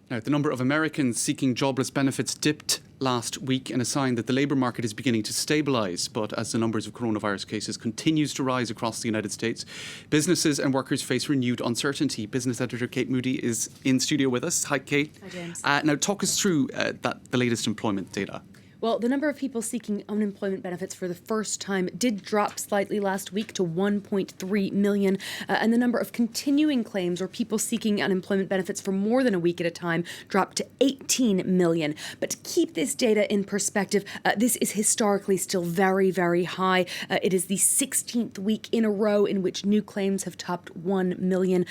Now, the number of Americans seeking jobless benefits dipped last week in a sign that the labour market is beginning to stabilise. But as the numbers of coronavirus cases continues to rise across the United States, businesses and workers face renewed uncertainty. Business editor Kate Moody is in studio with us. Hi, Kate. Hi, James. Now, talk us through the latest employment data. Well, the number of people seeking unemployment benefits for the first time did drop slightly last week to 1.3 million. And the number of continuing claims, or people seeking unemployment benefits for more than a week at a time, dropped to 18 million. But to keep this data in perspective, this is historically still very, very high. It is the 16th week in a row in which new claims have topped 1 million.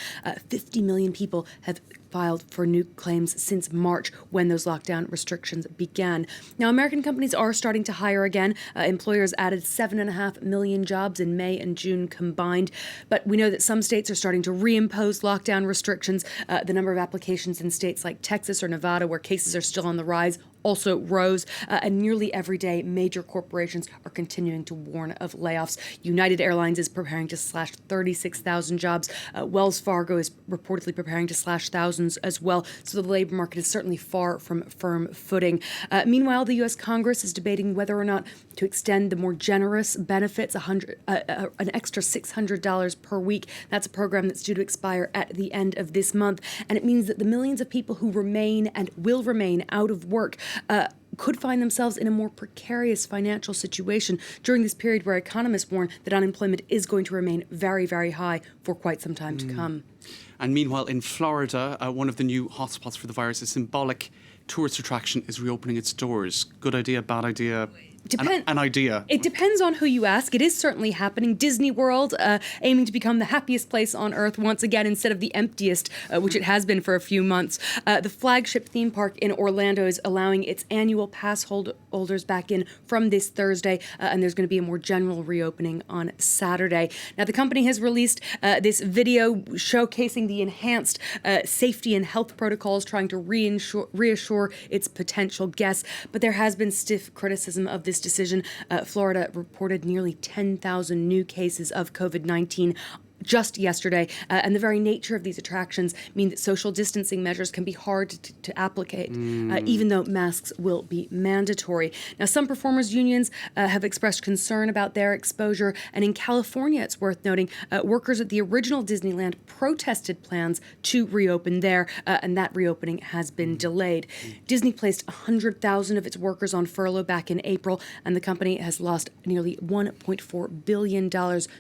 50 million people have filed for new claims since March, when those lockdown restrictions began. Now, American companies are starting to hire again. Employers added 7.5 million jobs in May and June combined. But we know that some states are starting to reimpose lockdown restrictions. The number of applications in states like Texas or Nevada, where cases are still on the rise, also rose, and nearly every day major corporations are continuing to warn of layoffs. United Airlines is preparing to slash 36,000 jobs. Wells Fargo is reportedly preparing to slash thousands as well. So the labor market is certainly far from firm footing. Meanwhile, the U.S. Congress is debating whether or not to extend the more generous benefits, an extra $600 per week. That's a program that's due to expire at the end of this month. And it means that the millions of people who remain and will remain out of work could find themselves in a more precarious financial situation during this period where economists warn that unemployment is going to remain very, very high for quite some time to come. And meanwhile, in Florida, one of the new hotspots for the virus, a symbolic tourist attraction, is reopening its doors. Good idea, bad idea? An idea. It depends on who you ask. It is certainly happening. Disney World, aiming to become the happiest place on Earth once again instead of the emptiest, which it has been for a few months. The flagship theme park in Orlando is allowing its annual pass holders back in from this Thursday, and there's going to be a more general reopening on Saturday. Now, the company has released this video showcasing the enhanced safety and health protocols, trying to reassure its potential guests, but there has been stiff criticism of this decision. Florida reported nearly 10,000 new cases of COVID-19 just yesterday, and the very nature of these attractions mean that social distancing measures can be hard to applicate, even though masks will be mandatory. Now, some performers' unions have expressed concern about their exposure, and in California, it's worth noting, workers at the original Disneyland protested plans to reopen there, and that reopening has been delayed. Disney placed 100,000 of its workers on furlough back in April, and the company has lost nearly $1.4 billion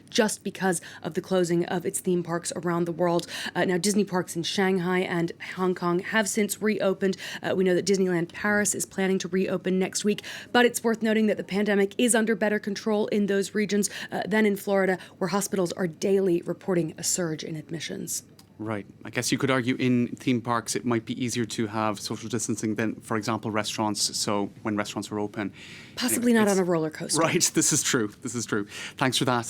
just because of the closing of its theme parks around the world. Now, Disney parks in Shanghai and Hong Kong have since reopened. We know that Disneyland Paris is planning to reopen next week, but it's worth noting that the pandemic is under better control in those regions than in Florida, where hospitals are daily reporting a surge in admissions. Right. I guess you could argue in theme parks it might be easier to have social distancing than, for example, restaurants. So when restaurants are open. Possibly not on a roller coaster. Right. This is true. Thanks for that.